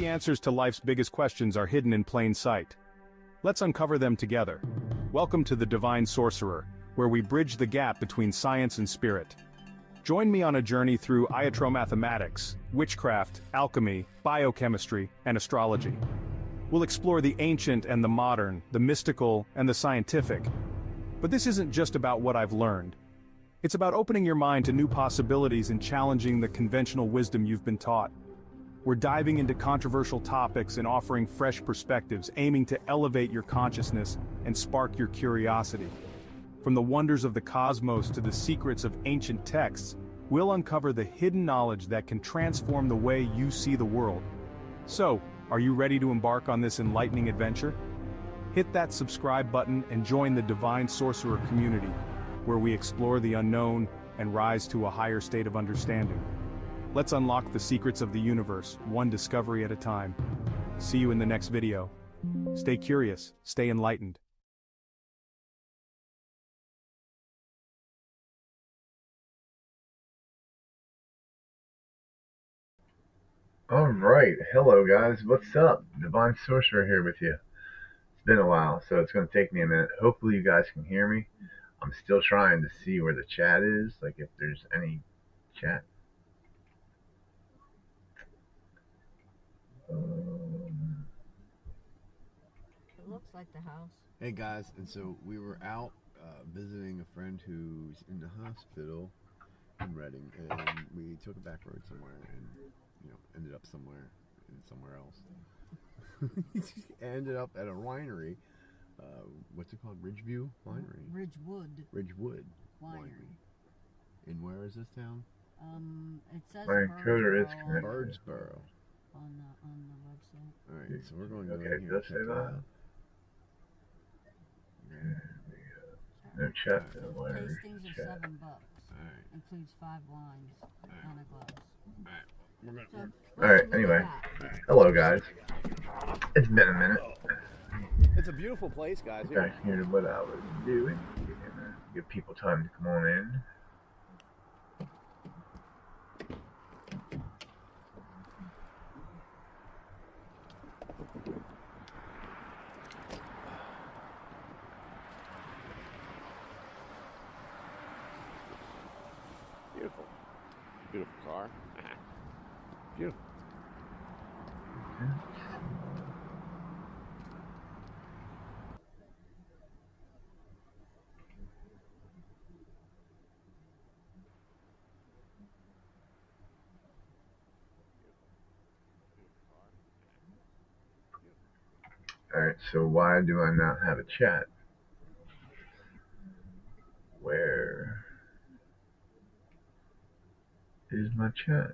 the answers to life's biggest questions are hidden in plain sight? Let's uncover them together. Welcome to the Divine Sorcerer, where we bridge the gap between science and spirit. Join me on a journey through iatromathematics, witchcraft, alchemy, biochemistry, and astrology. We'll explore the ancient and the modern, the mystical and the scientific. But this isn't just about what I've learned. It's about opening your mind to new possibilities and challenging the conventional wisdom you've been taught. We're diving into controversial topics and offering fresh perspectives, aiming to elevate your consciousness and spark your curiosity. From the wonders of the cosmos to the secrets of ancient texts, we'll uncover the hidden knowledge that can transform the way you see the world. So, are you ready to embark on this enlightening adventure? Hit that subscribe button and join the Divine Sorcerer community, where we explore the unknown and rise to a higher state of understanding. Let's unlock the secrets of the universe, one discovery at a time. See you in the next video. Stay curious, stay enlightened. Alright, hello guys, what's up? Divine Sorcerer here with you. It's been a while, so it's going to take me a minute. Hopefully you guys can hear me. I'm still trying to see where the chat is, like if there's any chat. It looks like the house. Hey guys, and so we were out visiting a friend who's in the hospital in Reading, and we took a back road somewhere, and ended up somewhere else. Ended up at a winery. What's it called? Ridgeview Winery. Ridgewood Winery. And where is this town? It says Vancouver is connected. Birdsboro. On the website. All right, so we're going to go Okay, in here and check it out. No chat, no wire. Tastings are Chat. $7. Alright. Includes 5 wines and a glass. Alright, anyway. Hello guys. It's been a minute. It's a beautiful place, guys. Back here to what I was doing. Give people time to come on in. Beautiful. Beautiful car. Beautiful. Alright, so why do I not have a chat? Where is my chat?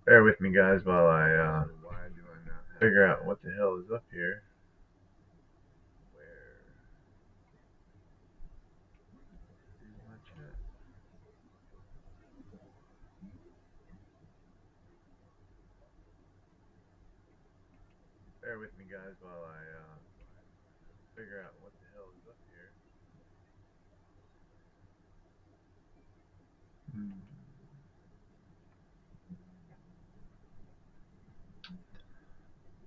Bear with me guys while I figure out what the hell is up here. Where is my chat? Bear with me guys while I figure out what the hell is up here.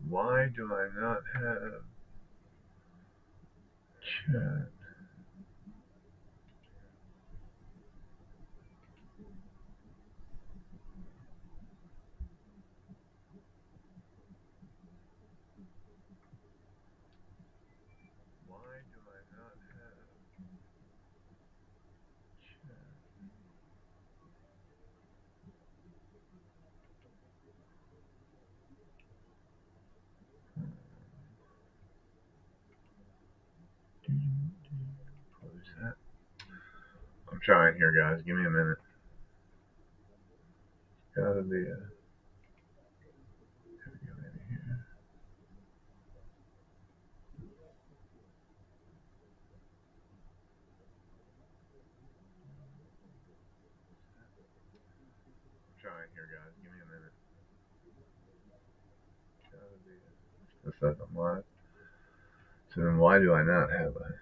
Why do I not have chat? Why do I not have chat? Close that. I'm trying here, guys. Give me a minute. Gotta be a. Gotta go in here. I'm trying here, guys. Give me a minute. Gotta be a. This says I'm live. So then, why do I not have a?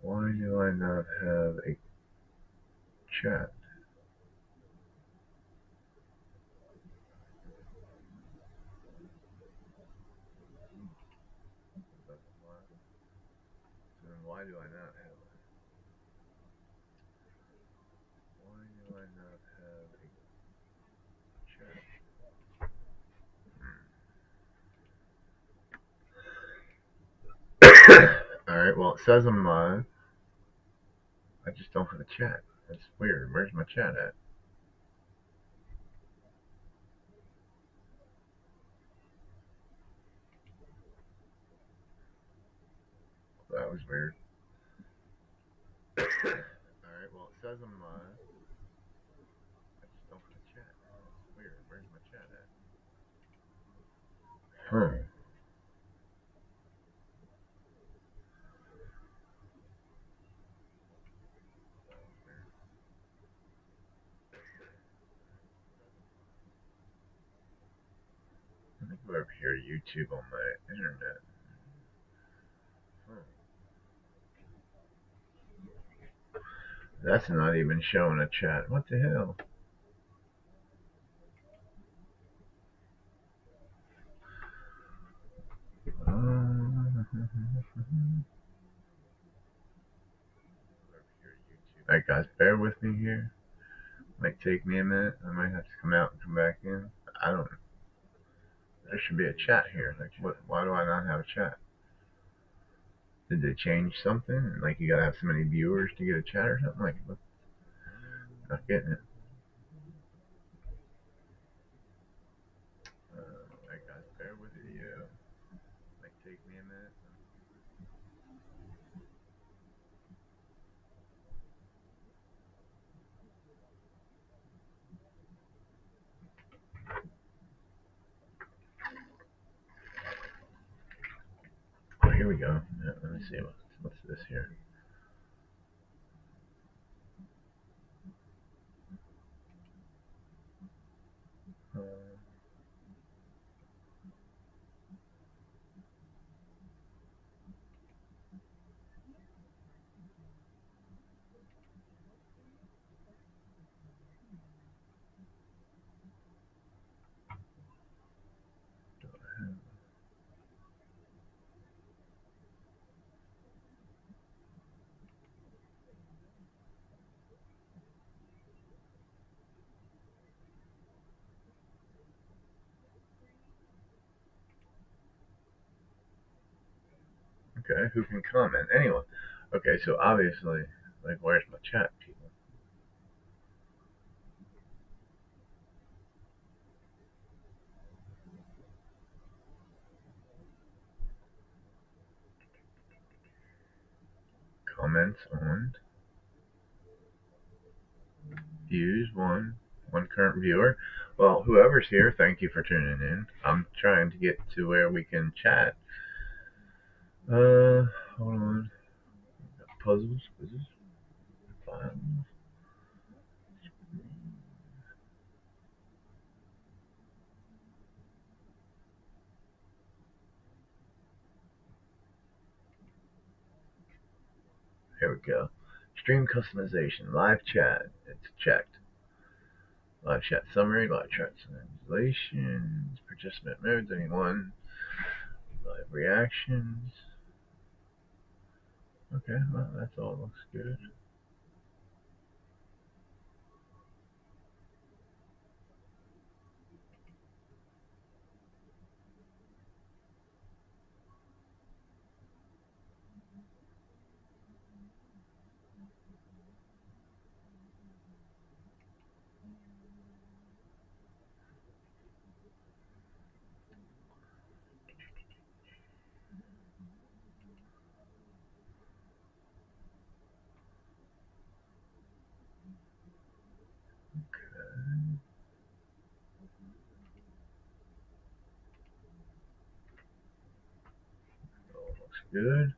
Why do I not have a chat? So then why do I not have one? Why do I not have a chat? Alright, well, it says I'm live. I just don't have a chat. That's weird. Where's my chat at? That was weird. Alright, well, it says I'm live. I just don't have a chat. That's weird. Where's my chat at? Huh. Let me go over here to YouTube on my internet. Huh. That's not even showing a chat. What the hell? Alright guys, bear with me here. Might take me a minute. I might have to come out and come back in. I don't know. There should be a chat here. Like, what? Why do I not have a chat? Did they change something? Like, you gotta have so many viewers to get a chat or something? Like, what? Not getting it. Alright guys, bear with me. Might take me a minute. Oh, here we go. Yeah, let me see. What's this here? Uh, okay, who can comment? Anyone. Okay, so obviously, like, where's my chat, people? Comments on views, one current viewer. Well, whoever's here, thank you for tuning in. I'm trying to get to where we can chat. Hold on. Puzzles, quizzes, files. Here we go. Stream customization, live chat. It's checked. Live chat summary, live chat translations, participant modes, anyone. Live reactions. Okay, well, that's all looks good. All looks good.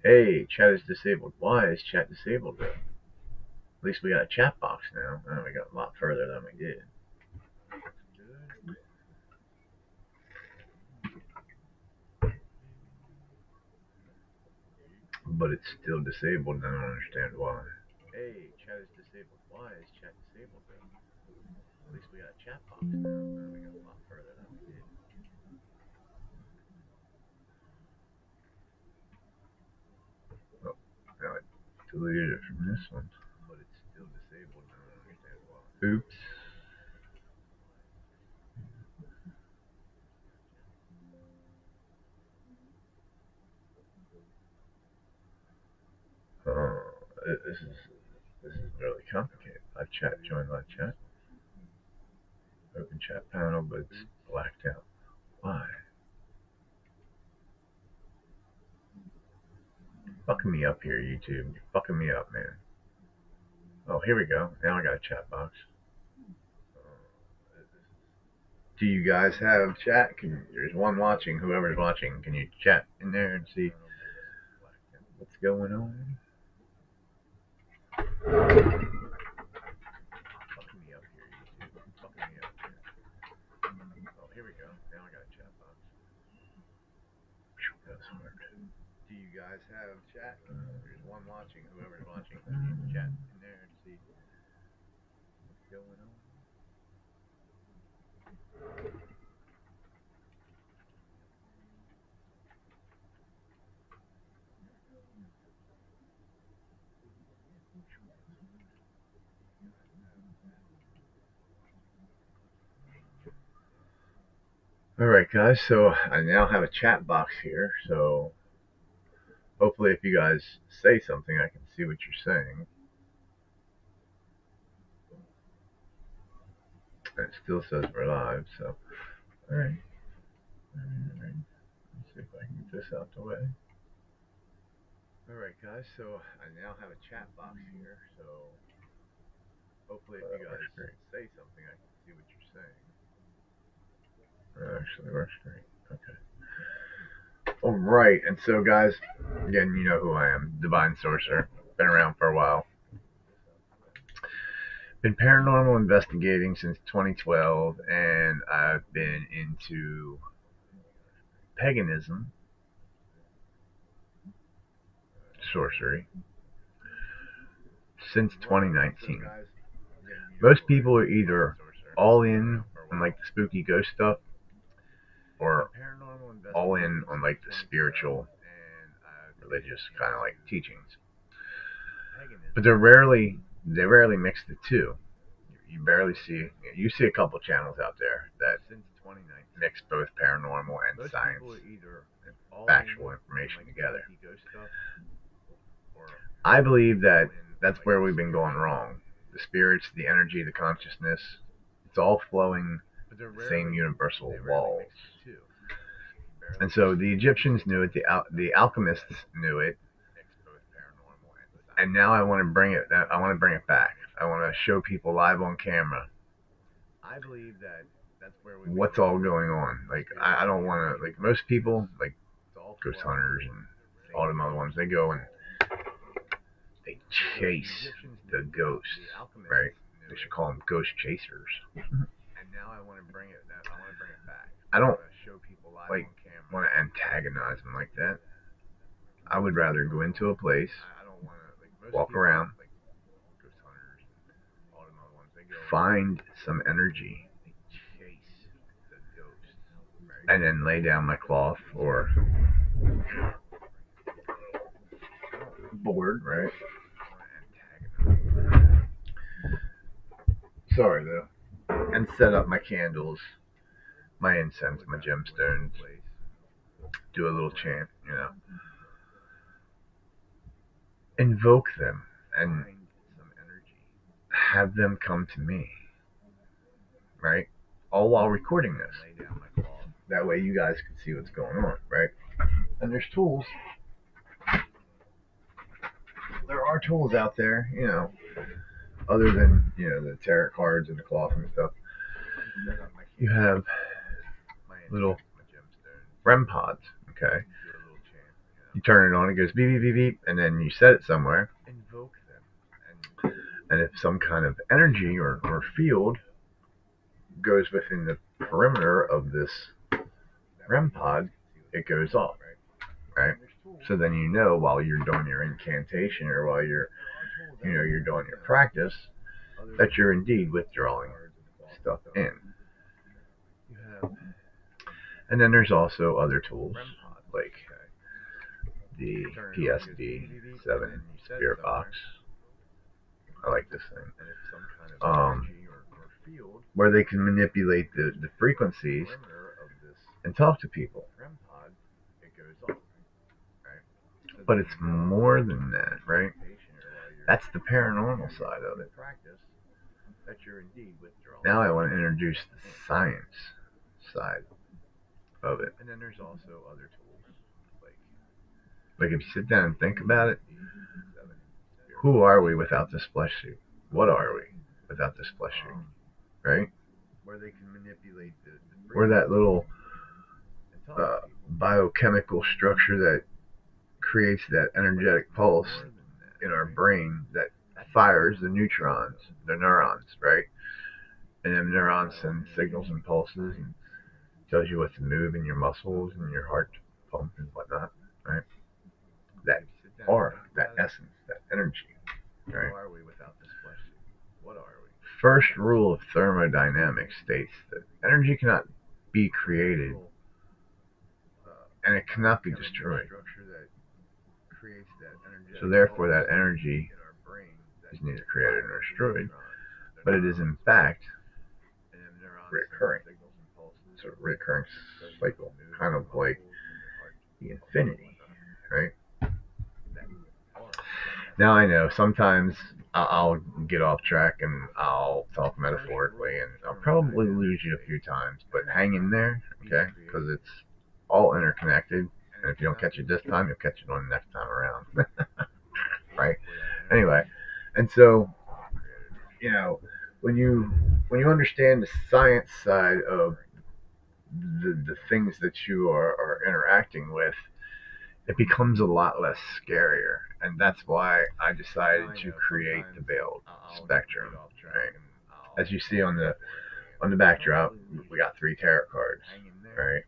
Hey, chat is disabled. Why is chat disabled though? At least we got a chat box now. Oh, we got a lot further than we did. but it's still disabled, and I don't understand why. Hey, chat is disabled. Why is chat disabled though? At least we got a chat box now. We got a lot further than we did. Oh, now I deleted it from this one. But it's still disabled, and I don't understand why. Oops. This is really complicated. Live chat, join live chat. Open chat panel, but it's blacked out. Why? Fucking me up here, YouTube. You're fucking me up, man. Oh, here we go. Now I got a chat box. Do you guys have chat? There's one watching. Whoever's watching, can you chat in there and see what's going on? Fucking me up here, YouTube. Fucking me up here. Oh, here we go. Now I got a chat box. That's hard. Do you guys have chat? There's one watching. Whoever's watching, can you chat in there and see what's going on? Alright guys, so I now have a chat box here, so hopefully if you guys say something I can see what you're saying. And it still says we're live, so alright. Let's see if I can get this out the way. Alright guys, so I now have a chat box here, so hopefully if you guys say something I can see what you're saying. That actually works great. Okay. Alright, and so guys, again, you know who I am, Divine Sorcerer. Been around for a while. Been paranormal investigating since 2012, and I've been into paganism, sorcery, since 2019. Most people are either all in on like the spooky ghost stuff, or all in on like the spiritual, religious kind of like teachings. But they rarely mix the two. You barely see, you see a couple channels out there that mix both paranormal and science and factual information together. I believe that that's where we've been going wrong. The spirits, the energy, the consciousness, it's all flowing the same universal walls. And so the Egyptians knew it, the alchemists knew it, and now I want to bring it back. I want to show people live on camera what's all going on. Like I don't want to, like most people, like ghost hunters and all them other ones, they go and they chase the ghosts, right? They should call them ghost chasers. I don't like want to antagonize them like that. I would rather go into a place, walk around, find some energy, and then lay down my cloth or board, right? Sorry though. And set up my candles, my incense, my gemstones, do a little chant, you know. Invoke them and have them come to me, right? All while recording this. That way you guys can see what's going on, right? And there's tools. There are tools out there, you know, other than, you know, the tarot cards and the cloth and stuff. You have little REM pods, okay? You turn it on, it goes beep, beep, beep, beep, and then you set it somewhere. And if some kind of energy or field goes within the perimeter of this REM pod, it goes off, right? So then you know while you're doing your incantation or while you're doing your practice that you're indeed withdrawing stuff in. And then there's also other tools like the PSD7 Spirit Box. I like this thing. Where they can manipulate the frequencies and talk to people. But it's more than that, right? That's the paranormal side of it. Now I want to introduce the science side of it. Like if you sit down and think about it, who are we without this flesh suit? What are we without this flesh suit? Right? We're that little biochemical structure that creates that energetic pulse in our brain that fires the neutrons, the neurons, right? And then neurons send signals and pulses and tells you what to move in your muscles and your heart pump and whatnot, right? That aura, that essence, that energy, right? First rule of thermodynamics states that energy cannot be created and it cannot be destroyed. So therefore that energy is neither created nor destroyed, but it is in fact recurring. It's a recurring cycle, kind of like the infinity, right? Now I know sometimes I'll get off track and I'll talk metaphorically and I'll probably lose you a few times, but hang in there, okay? Because it's all interconnected, and if you don't catch it this time, you'll catch it on the next time around, right? Anyway, and so when you understand the science side of the things that you are interacting with, it becomes a lot less scarier. And that's why I decided to create the veiled spectrum. Right? As you see on the backdrop, we got 3 tarot cards. Right?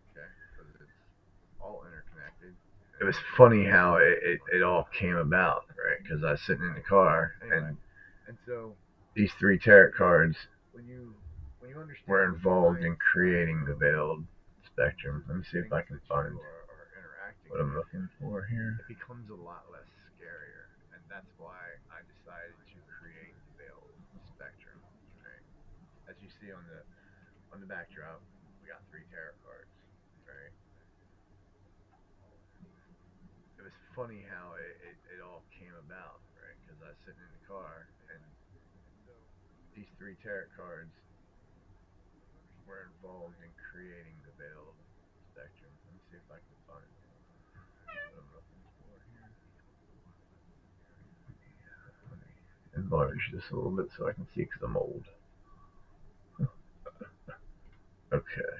It was funny how it all came about, right? Because I was sitting in the car and these 3 tarot cards were involved in creating the veiled spectrum. Let me see if I can find what I'm looking for here. It becomes a lot less scarier, and that's why I decided to create the veiled spectrum. Right? As you see on the backdrop, we got 3 tarot cards. Right? It was funny how it all came about, right? Because I was sitting in the car and these 3 tarot cards were involved in creating the veiled spectrum. Let me see if I can find what I'm looking for here. Let me enlarge this a little bit so I can see because I'm old. Okay.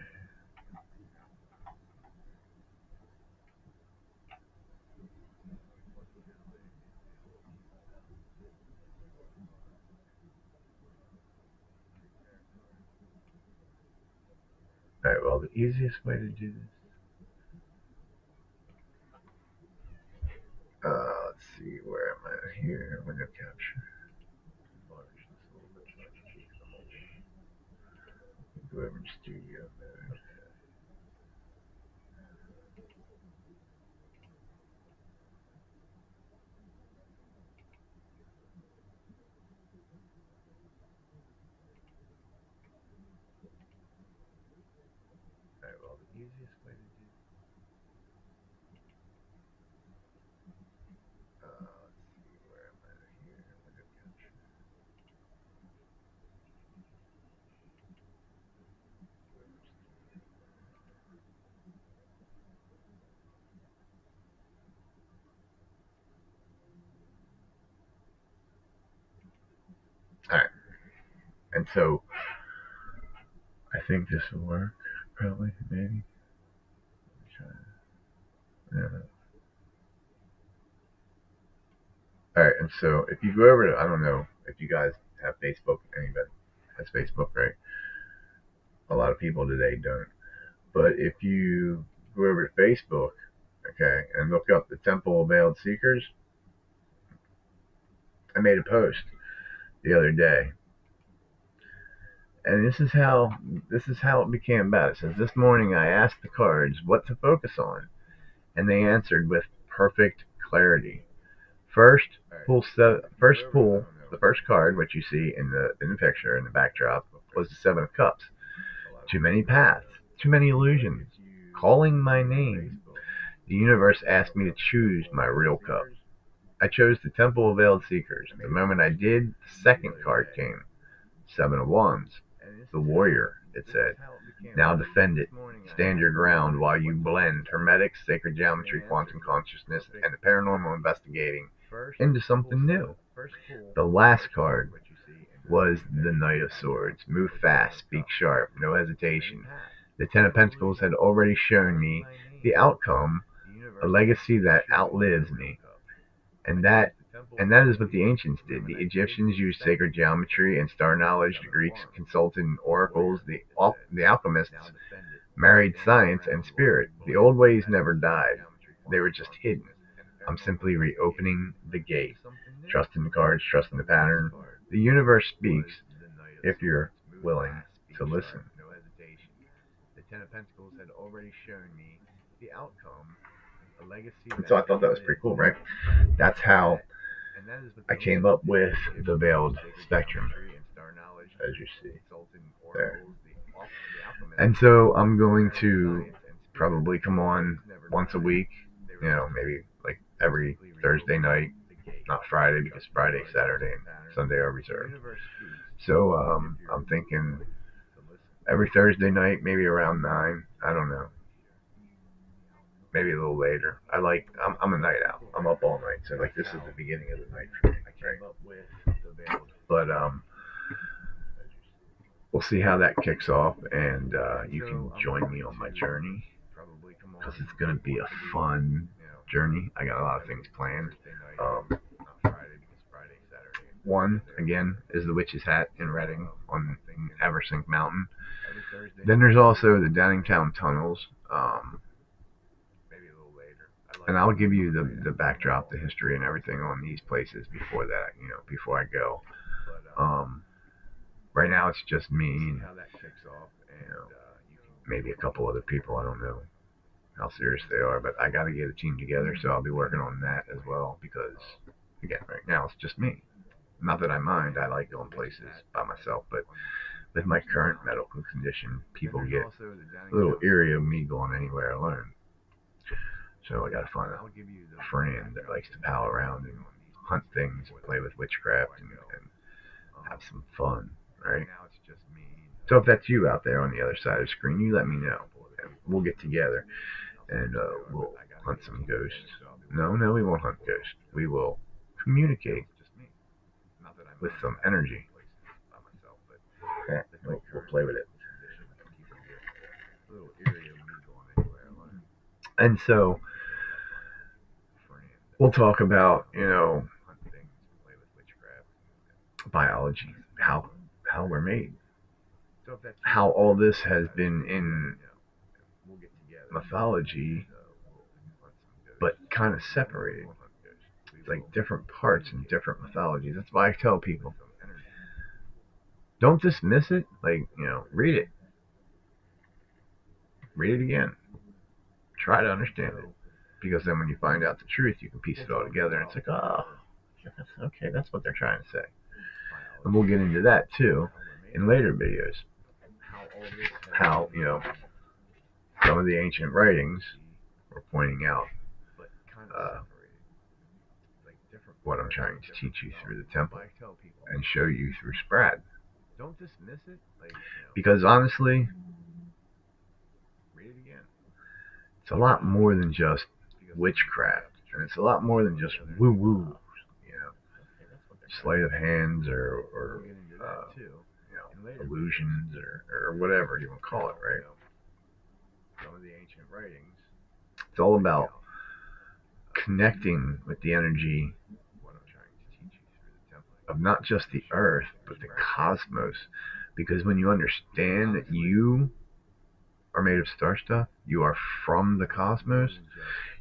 Alright, well, the easiest way to do this. Let's see, where am I here? Window capture. Enlarge this a little bit so I can see because I'm old. Go over to studio mode. Alright, well, the easiest way to do this. Let's see, where am I here? Window capture. Alright, and so I think this will work, probably, maybe. Yeah. Alright, and so if you go over to, I don't know if you guys have Facebook, anybody has Facebook, right? A lot of people today don't. But if you go over to Facebook okay, and look up the Temple of Veiled Seekers. I made a post the other day, and this is how it became about. It says, this morning I asked the cards what to focus on, and they answered with perfect clarity. First, pull the first card, which you see in the picture in the backdrop, was the Seven of Cups. Too many paths, too many illusions, calling my name. The universe asked me to choose my real cup. I chose the Temple of Veiled Seekers. The moment I did, the second card came. Seven of Wands. The Warrior, it said. Now defend it. Stand your ground while you blend Hermetic, sacred geometry, quantum consciousness, and the paranormal investigating into something new. The last card was the Knight of Swords. Move fast, speak sharp, no hesitation. The Ten of Pentacles had already shown me the outcome, a legacy that outlives me. And that is what the ancients did. The Egyptians used sacred geometry and star knowledge. The Greeks consulted in oracles. The alchemists married science and spirit. The old ways never died. They were just hidden. I'm simply reopening the gate. Trust in the cards, trust in the pattern. The universe speaks if you're willing to listen. The Ten of Pentacles had already shown me the outcome, a legacy. And so I thought that was pretty cool, right? That's how I came up with the veiled spectrum, as you see there. And so I'm going to probably come on once a week, maybe like every Thursday night, not Friday, because Friday, Saturday, and Sunday are reserved. So I'm thinking every Thursday night, maybe around 9. I don't know. Maybe a little later. I'm a night owl. I'm up all night. So like this is the beginning of the night for me. Right? But we'll see how that kicks off, and you can join me on my journey because it's gonna be a fun journey. I got a lot of things planned. One again is the Witch's Hat in Reading on Eversink Mountain. Then there's also the Downingtown Tunnels. And I'll give you the backdrop, the history, and everything on these places before that, before I go. Right now it's just me, and maybe a couple other people. I don't know how serious they are, but I got to get a team together, so I'll be working on that as well. Because again, right now it's just me. Not that I mind. I like going places by myself, but with my current medical condition, people get a little eerie of me going anywhere alone. So I gotta find a friend that likes to pal around and hunt things, play with witchcraft, and have some fun, right? So if that's you out there on the other side of the screen, you let me know. And we'll get together and we'll hunt some ghosts. No, we won't hunt ghosts. We will communicate with some energy. Okay, we'll play with it. And so we'll talk about, biology, how we're made, how all this has been in mythology, but kind of separated. It's like different parts in different mythologies. That's why I tell people, don't dismiss it. Like, read it. Read it again. Try to understand it. Because then when you find out the truth, you can piece it all together, and it's like, oh, okay, that's what they're trying to say. And we'll get into that too in later videos. How, some of the ancient writings were pointing out what I'm trying to teach you through the temple and show you through Sprad. Because honestly, it's a lot more than just witchcraft, and it's a lot more than just woo-woo, sleight of hands or illusions or whatever you want to call it, right? It's all about connecting with the energy of not just the earth, but the cosmos. Because when you understand that you are made of star stuff, you are from the cosmos,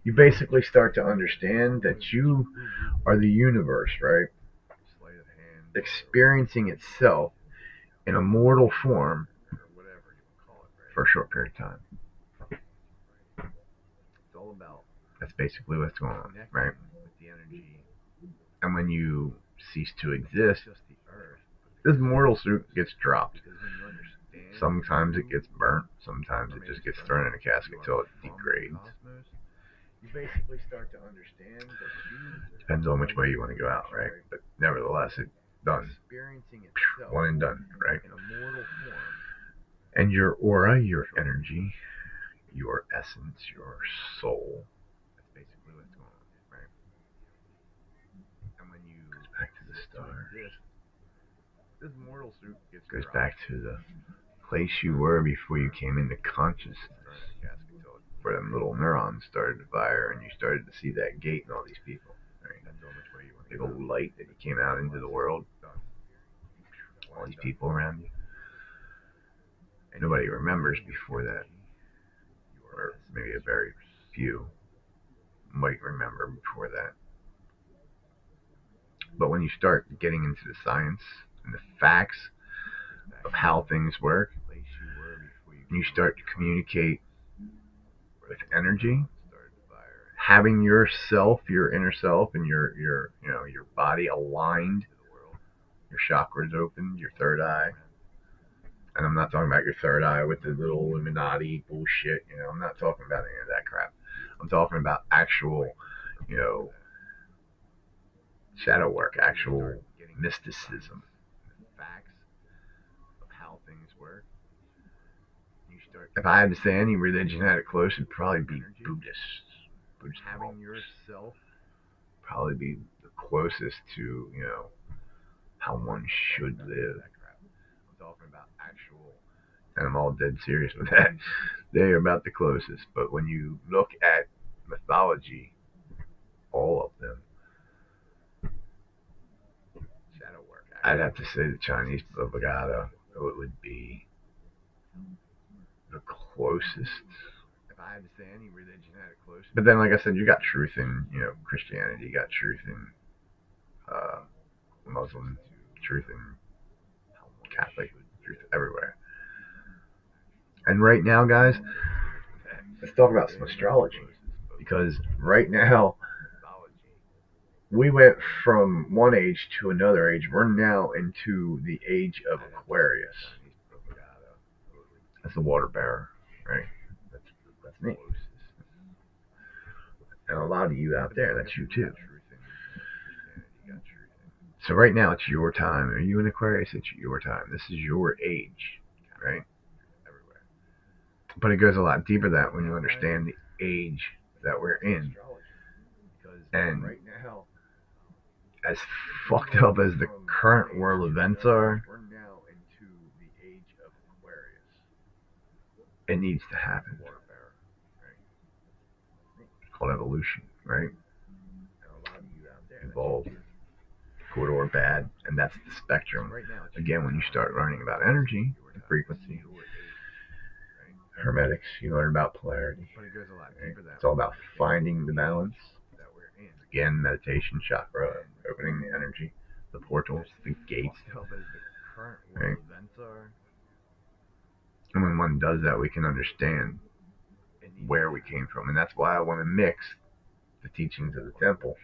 you basically start to understand that you are the universe, right? Experiencing itself in a mortal form for a short period of time. That's basically what's going on, right? And when you cease to exist, this mortal suit gets dropped. Sometimes it gets burnt, sometimes it just gets thrown in a casket until it degrades. You basically start to understand that depends on which way you want to go out, right? But nevertheless, it's done. One and done, right? And your aura, your energy, your essence, your soul. That's basically what's going on, right? And when you goes back to the stars, goes back to the place you were before you came into consciousness, where them little neurons started to fire and you started to see that gate and all these people, right? Big old light that you came out into the world, all these people around you. And nobody remembers before that, or maybe a very few might remember before that. But when you start getting into the science and the facts of how things work, and you start to communicate with energy, having yourself, your inner self, and your your body aligned, your chakras open, your third eye. And I'm not talking about your third eye with the little Illuminati bullshit. I'm not talking about any of that crap. I'm talking about actual, shadow work, actual mysticism. If I had to say any religion had it close, it'd probably be Buddhist. Buddhist monks. Probably be the closest to, how one should live. And I'm all dead serious with that. They are about the closest. But when you look at mythology, all of them, I'd have to say the Chinese Bhagavad would be the closest. But then, like I said, you got truth in Christianity, you got truth in Muslim, truth in Catholic, truth everywhere. And right now, guys, let's talk about some astrology, because right now we went from one age to another age. We're now into the age of Aquarius. That's the water bearer, right? That's me. And a lot of you out there, that's you too. So right now it's your time. Are you in Aquarius? It's your time. This is your age, right? But it goes a lot deeper than that when you understand the age that we're in. And as fucked up as the current world events are, it needs to happen. It's called evolution, right? Evolve, good or bad, and that's the spectrum. Again, when you start learning about energy, the frequency, hermetics, you learn about polarity. Right? It's all about finding the balance. Again, meditation, chakra, opening the energy, the portals, the gates. Right? And when one does that, we can understand where we came from. And that's why I want to mix the teachings of the temple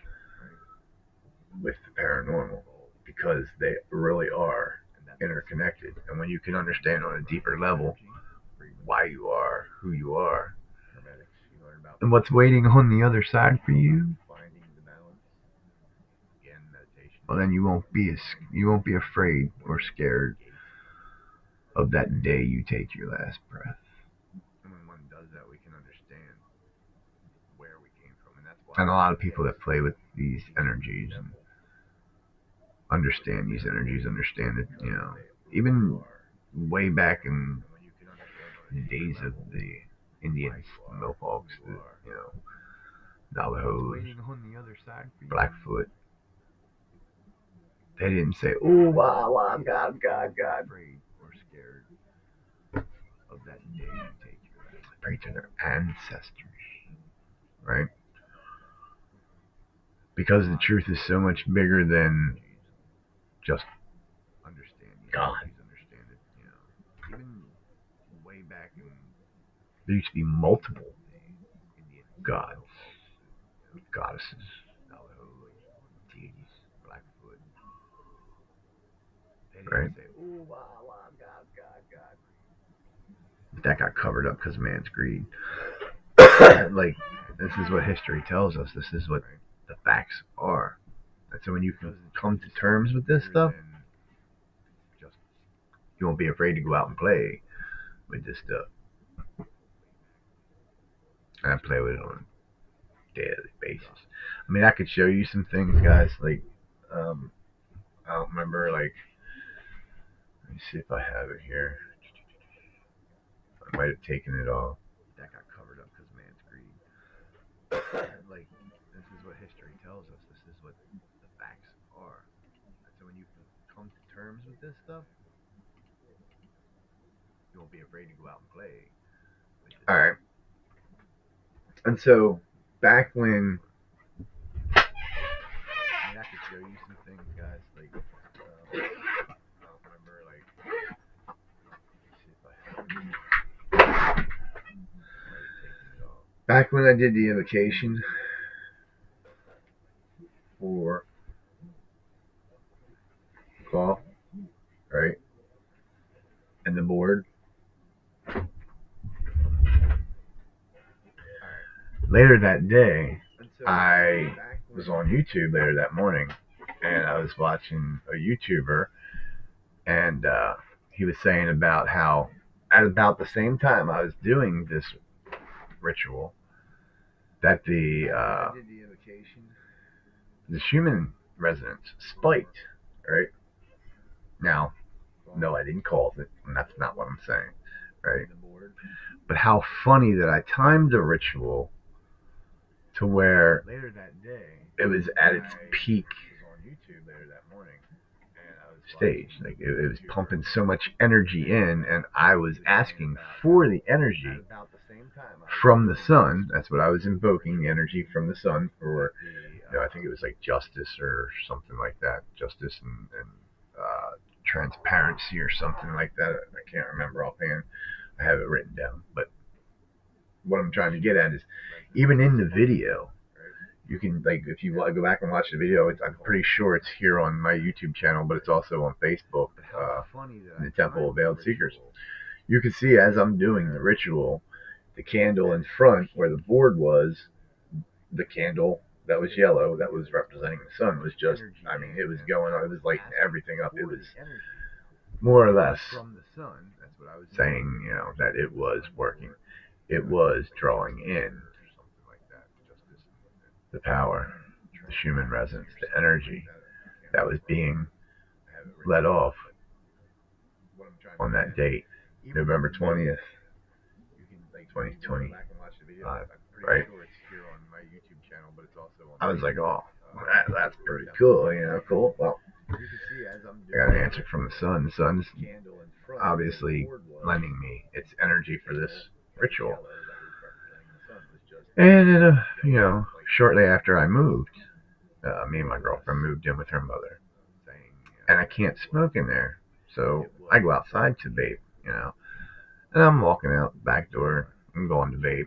with the paranormal, because they really are interconnected. And when you can understand on a deeper level why you are who you are and what's waiting on the other side for you, well, then you won't be afraid or scared of that day you take your last breath. And a lot of people that play with these energies and understand these energies understand it, even way back in the days of the Indians, the Mohawks, the Navajos, Blackfoot. They didn't say, "Oh, wow, wow, God, God, God." Afraid or scared of that day you take your life. Pray to their ancestors, right? because the truth is so much bigger than just God. Even way back in, there used to be multiple gods, goddesses, deities, Blackfoot. Right? But that got covered up because of man's greed. Like, this is what history tells us. This is what the facts are. And so when you can come to terms with this stuff, you won't be afraid to go out and play with this stuff. And I play with it on a daily basis. I mean, I could show you some things, guys. Like, I don't remember, like, let me see if I have it here. I might have taken it all. That got covered up because man's greed. Like, this is what history tells us. This is what the facts are. And so when you can come to terms with this stuff, you won't be afraid to go out and play. Alright. And so, back when, I mean, I could show you some things, guys. Like, I don't remember, like, let me see if I have it. I might have taken it all. Back when I did the invocation for call, right? And the board. Later that day, I was on YouTube later that morning, and I was watching a YouTuber, and he was saying about how at about the same time I was doing this ritual, that the human resonance spiked, right? Now, no, I didn't cause it, and that's not what I'm saying, right? But how funny that I timed the ritual to where it was at its peak stage. Like, it was pumping so much energy in, and I was asking for the energy from the sun. That's what I was invoking, the energy from the sun for, I think it was like justice or something like that. Justice and transparency or something like that. I can't remember offhand. I have it written down. But what I'm trying to get at is, even in the video, you can, like, if you go back and watch the video, I'm pretty sure it's here on my YouTube channel, but it's also on Facebook, in the Temple of Veiled Seekers. You can see as I'm doing the ritual, the candle in front where the board was, the candle that was yellow, that was representing the sun, was just, I mean, it was going on, it was lighting everything up. It was more or less saying, that it was working. It was drawing in the power, the human resonance, the energy that was being let off on that date, November 20th, 2025, right? I was like, oh, that's pretty cool, cool. Well, I got an answer from the sun. The sun's obviously lending me its energy for this ritual. And then, shortly after I moved, me and my girlfriend moved in with her mother. And I can't smoke in there, so I go outside to vape, And I'm walking out the back door, I'm going to vape.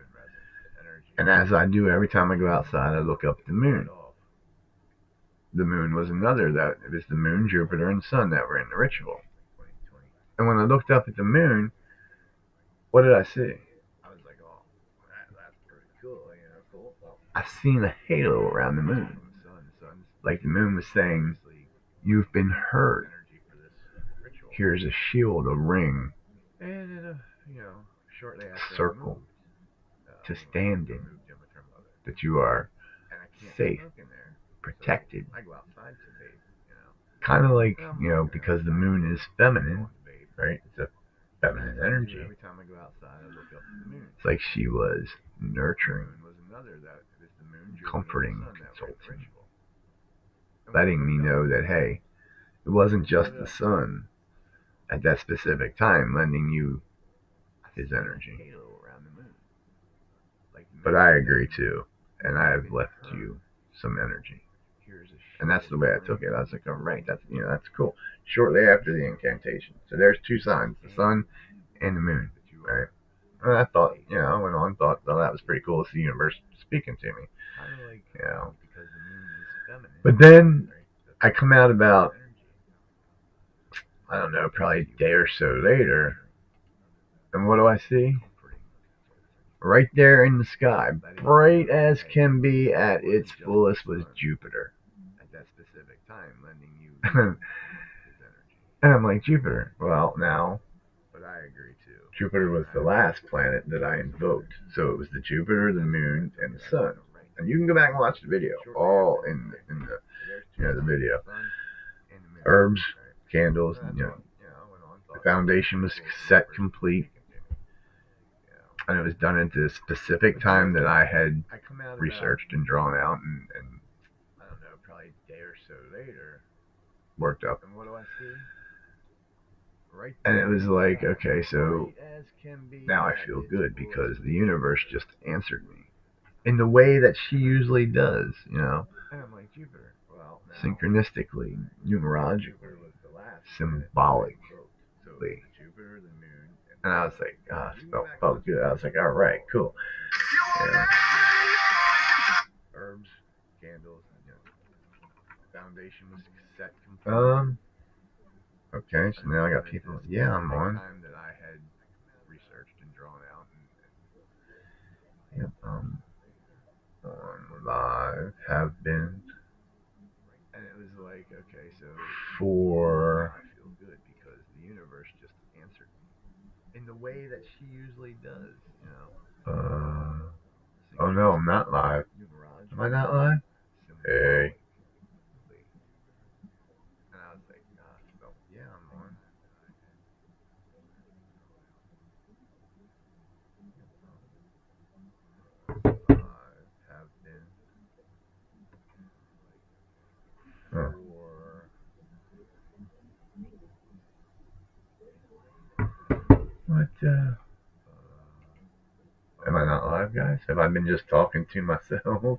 And as I do every time I go outside, I look up at the moon. The moon was it was the moon, Jupiter, and sun that were in the ritual. And when I looked up at the moon, what did I see? I seen a halo around the moon. Like the moon was saying, you've been heard. Here's a shield, a ring, a circle to stand in, that you are safe, protected. Kind of like, because the moon is feminine, right? It's a feminine energy. It's like she was nurturing, comforting, consulting, letting me know that, hey, it wasn't just the sun at that specific time lending you his energy. But I agree too, and I have left you some energy. And that's the way I took it. I was like, all right, that's cool. Shortly after the incantation. So there's two signs, the sun and the moon, right? And I thought, I went on, thought, well, that was pretty cool. It's the universe speaking to me, you know. But then I come out about, I don't know, probably a day or so later, and what do I see? Right there in the sky, bright as can be at its fullest, was Jupiter. And I'm like, Jupiter. Well, now, Jupiter was the last planet that I invoked. So it was the Jupiter, the moon, and the sun. And you can go back and watch the video, all in the video. Herbs, candles, the foundation was set complete. And it was done at a specific time that I had researched and drawn out and I don't know, probably a day or so later, worked up. And what do I see? And it was like, okay, so now I feel good because the universe just answered me in the way that she usually does, synchronistically, numerologically, symbolically. And I was like, felt good. I was like, all right, cool. Yeah. Herbs, candles, foundation was set complete. Okay, so now I got people. Yeah, I'm on. Yep, on live. Have been. And it was like, okay, so for. I feel good because the universe just answered me in the way that she usually does, Oh no, I'm not live. Am I not live? Hey. And I was like, yeah, I'm on. Have been. Huh. What, am I not live, guys? Have I been just talking to myself?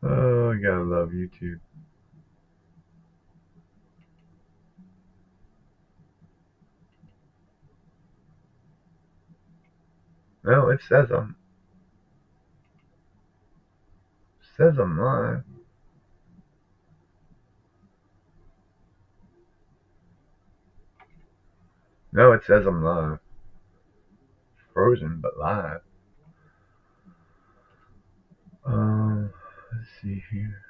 Oh, I gotta love YouTube. No, it says I'm live. No, it says I'm live. Frozen, but live. Let's see here.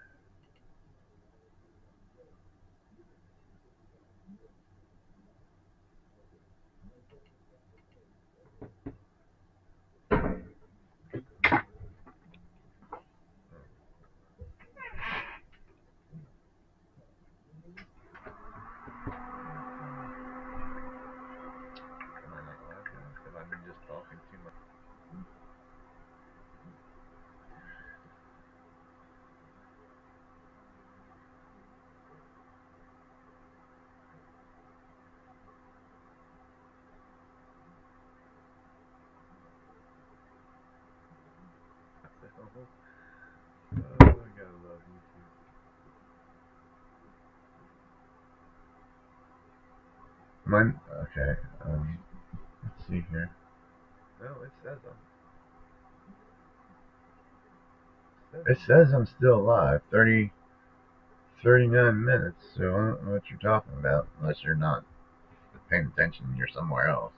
Am I not live, guys? Have I been just talking to myself? Oh, I gotta love YouTube. Mine. Okay. Let's see here. No, it says I'm still alive. 39 minutes. So I don't know what you're talking about, unless you're not paying attention. You're somewhere else.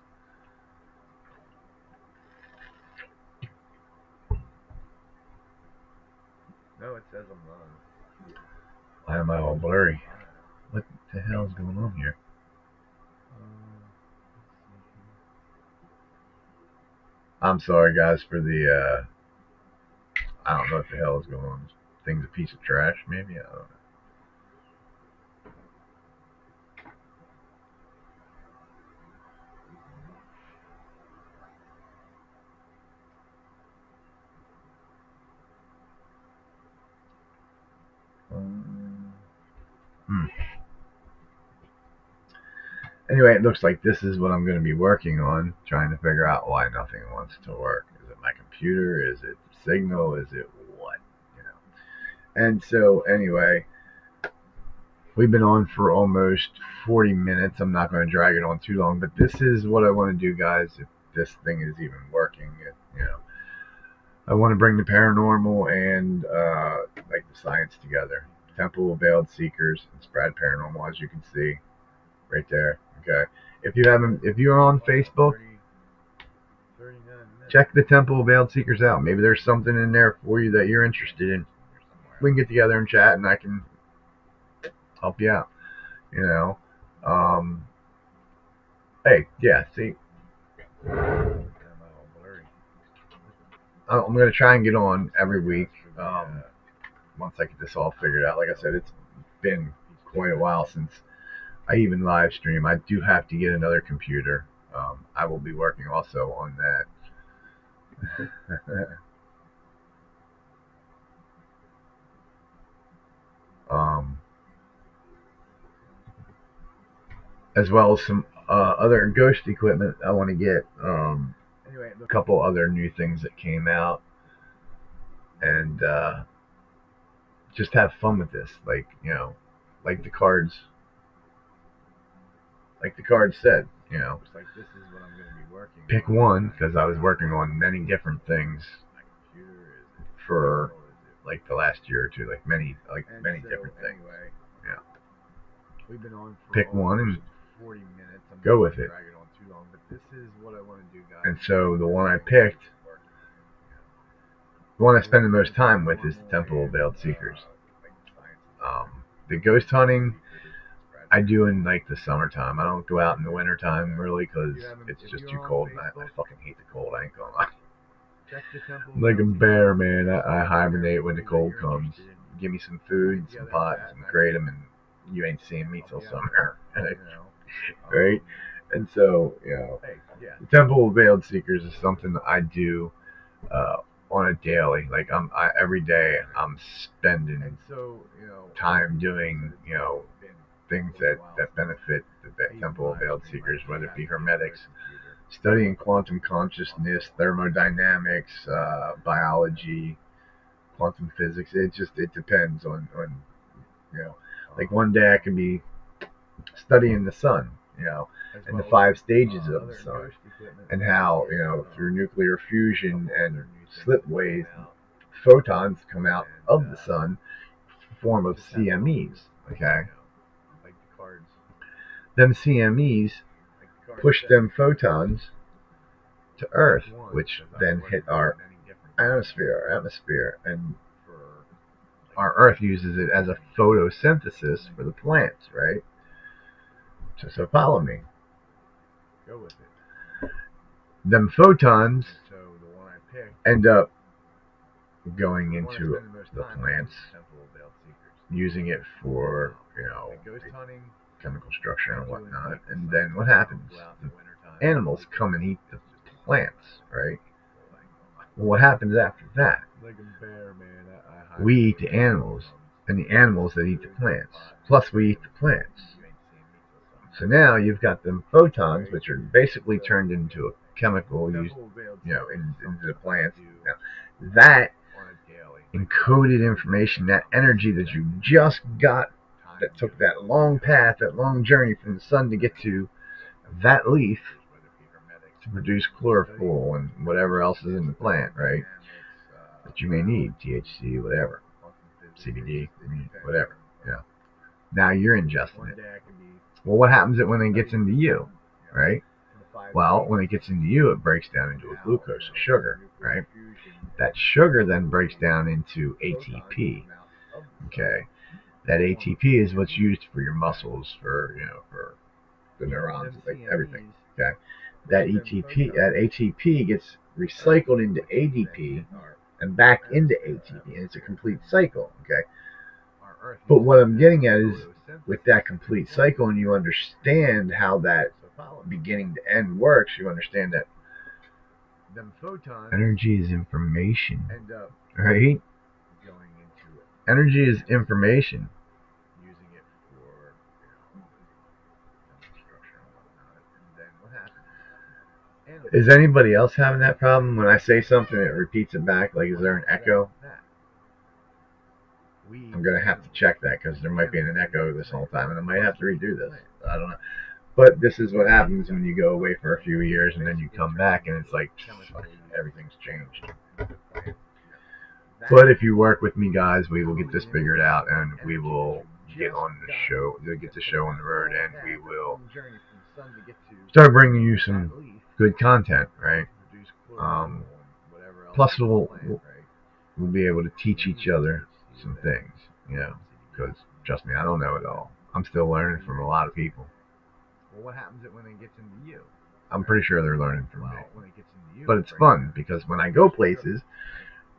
No, it says I'm live. Why am I all blurry? What the hell is going on here? I'm sorry, guys, for the, I don't know what the hell is going on. This thing's a piece of trash, maybe? I don't know. Anyway, it looks like this is what I'm going to be working on, trying to figure out why nothing wants to work. Is it my computer? Is it the signal? Is it what? And so, anyway, We've been on for almost 40 minutes. I'm not going to drag it on too long, but this is what I want to do, guys. If this thing is even working, I want to bring the paranormal and like the science together. Temple of Veiled Seekers and Sprad Paranormal, as you can see right there. Okay. If you're on Facebook, check the Temple of Veiled Seekers out. Maybe there's something in there for you that you're interested in. We can get together and chat, and I can help you out. You know. Hey, yeah. See, I'm gonna try and get on every week. Once I get this all figured out. Like I said, it's been quite a while since I even live stream. I do have to get another computer. I will be working also on that. As well as some other ghost equipment I want to get. Anyway, a couple other new things that came out, and just have fun with this. Like like the cards, said. Pick one, because I was working on many different things for like the last year or two, like many different things. Yeah. Pick one and go with it. And so the one I picked, the one I spend the most time with, is the Temple of Veiled Seekers. The ghost hunting I do in like the summertime. I don't go out in the wintertime really, because it's just too cold, and I fucking hate the cold. I ain't gonna lie. I'm like a bear, man. I hibernate when the cold comes. Give me some food, some pot, some kratom, and you ain't seeing me till summer. Right? And so, the Temple of Veiled Seekers is something that I do on a daily. Like every day I'm spending time doing things that benefit the Temple of Veiled Seekers, whether it be hermetics, studying quantum consciousness, thermodynamics, biology, quantum physics. It depends on like one day I can be studying the sun, and the 5 stages of the sun, and how through nuclear fusion and slipways, photons come out of the sun, form of CMEs. Okay, them CMEs push them photons to Earth, which then hit our atmosphere, and our Earth uses it as a photosynthesis for the plants, right? So follow me. Them photons end up going into the plants, using it for chemical structure and whatnot. And then what happens? The animals come and eat the plants, right? Well, what happens after that? We eat the animals, and the animals that eat the plants. Plus, we eat the plants. So now you've got them photons, which are basically turned into a chemical used, into the plants. Now, that encoded information, that energy that you just got, that took that long path, that long journey from the sun to get to that leaf to produce chlorophyll and whatever else is in the plant, right? That you may need, THC, whatever, CBD, whatever. Yeah. Now you're ingesting it. Well, what happens when it gets into you, right? Well, when it gets into you, it breaks down into a glucose, a sugar, right? That sugar then breaks down into ATP. Okay, that ATP is what's used for your muscles, for the neurons, like everything. Okay, that ATP gets recycled into ADP and back into ATP, and it's a complete cycle. Okay, but what I'm getting at is, with that complete cycle, and you understand how that beginning to end works, you understand that energy is information, right? Energy is information. Is anybody else having that problem? When I say something, it repeats it back. Like, is there an echo? I'm going to have to check that because there might be an echo this whole time, and I might have to redo this. I don't know. But this is what happens when you go away for a few years and then you come back and it's like everything's changed. But if you work with me, guys, we will get this figured out and we will get on the show, get the show on the road, and we will start bringing you some good content, right? Plus, we'll be able to teach each other some things, you know, because trust me, I don't know it all. I'm still learning from a lot of people. Well, what happens when it gets into you? I'm pretty sure they're learning from me. But it's fun because when I go places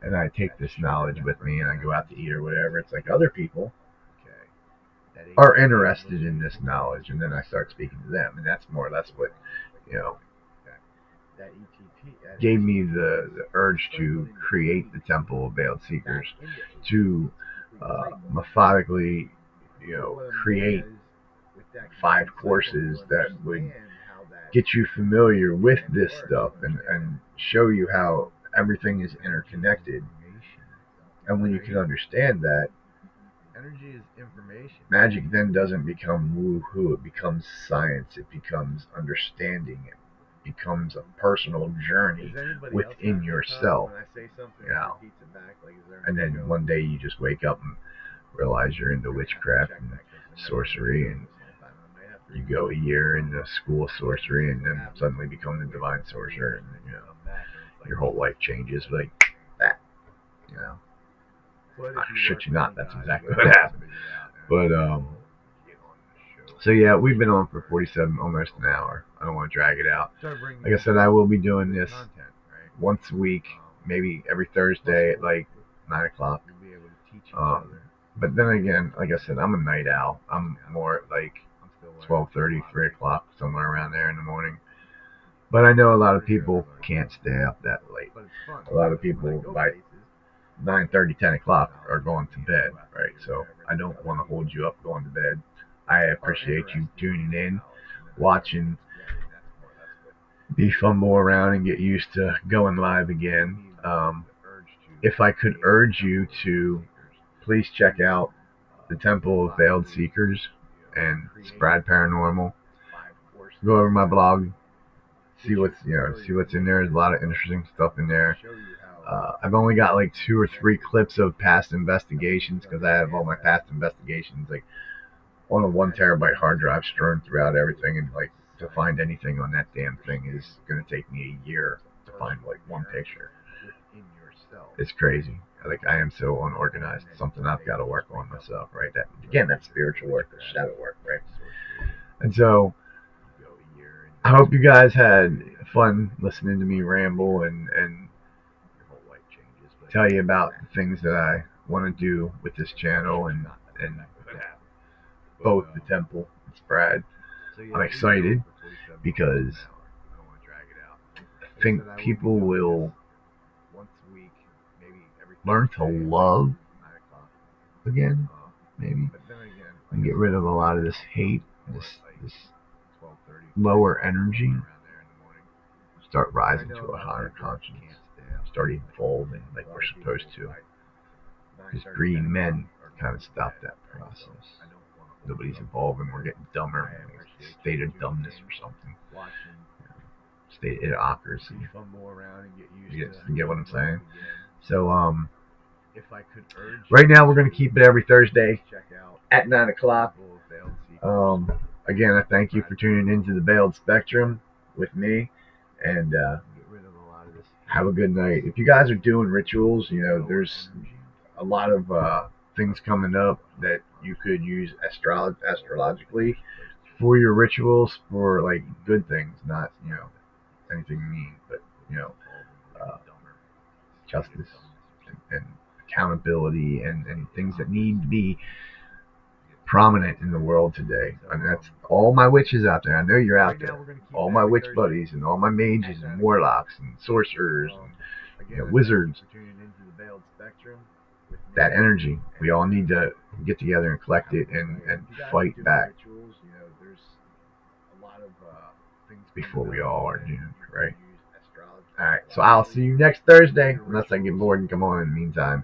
and I take this knowledge with me and I go out to eat or whatever, it's like other people are interested in this knowledge, and then I start speaking to them, and that's more or less what, you know, gave me the urge to create the Temple of Veiled Seekers, to methodically, you know, create 5 courses that would get you familiar with this stuff and show you how everything is interconnected. And when you can understand that, energy is information. Magic then doesn't become woo-hoo. It becomes science. It becomes understanding. It becomes a personal journey within yourself. You know? And then one day you just wake up and realize you're into witchcraft and sorcery, and you go a year in the school of sorcery and then suddenly become the divine sorcerer, and you know, your whole life changes like that. You know, I shit you not, that's exactly what happened. But so yeah, we've been on for 47, almost an hour. I don't want to drag it out. Like I said, I will be doing this once a week, maybe every Thursday at like 9 o'clock. But then again, like I said, I'm a night owl. I'm more like 12:30, 3 o'clock, somewhere around there in the morning. But I know a lot of people can't stay up that late. A lot of people by 9:30, 10 o'clock are going to bed, right? So I don't want to hold you up going to bed. I appreciate you tuning in, watching me fumble around and get used to going live again. If I could urge you to please check out the Temple of Veiled Seekers and Sprad Paranormal. Go over my blog, see what's in there. There's a lot of interesting stuff in there. I've only got like 2 or 3 clips of past investigations because I have all my past investigations like on a 1 terabyte hard drive strewn throughout everything, and like to find anything on that damn thing is going to take me a year to find like 1 picture. It's crazy. Like, I am so unorganized. It's something I've got to work on myself, right? That again, that's spiritual work, that's shadow work, right? And so I hope you guys had fun listening to me ramble and tell you about the things that I want to do with this channel and both the Temple and Sprad. I'm excited because I think people will learn to love again, maybe, and get rid of a lot of this hate, this lower energy, start rising to a higher consciousness, start evolving like we're supposed to. Because green men kind of stop that process. Nobody's evolving, we're getting dumber, state of dumbness or something. State of idiocracy. You get what I'm saying? So, right now we're going to keep it every Thursday at 9 o'clock. Again, I thank you for tuning into the Veiled Spectrum with me, and have a good night. If you guys are doing rituals, you know, there's a lot of things coming up that you could use astrologically for your rituals, for like good things, not, you know, anything mean, but, you know, justice and accountability and things that need to be prominent in the world today. And that's all my witches out there. I know you're out there. All my witch buddies and all my mages and warlocks and sorcerers and, you know, wizards. That energy, we all need to get together and collect it and fight back before we all are doomed, right? Alright, so I'll see you next Thursday, unless I get bored and come on in the meantime,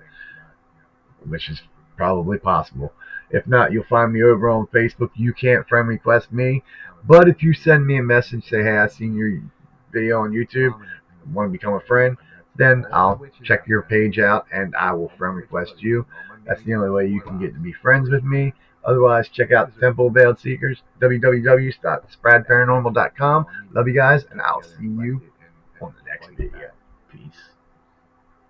which is probably possible. If not, you'll find me over on Facebook. You can't friend request me, but if you send me a message, say, hey, I seen your video on YouTube, want to become a friend, then I'll check your page out and I will friend request you. That's the only way you can get to be friends with me. Otherwise, check out the Temple of Veiled Seekers, www.spradparanormal.com. Love you guys, and I'll see you on the next video. Peace.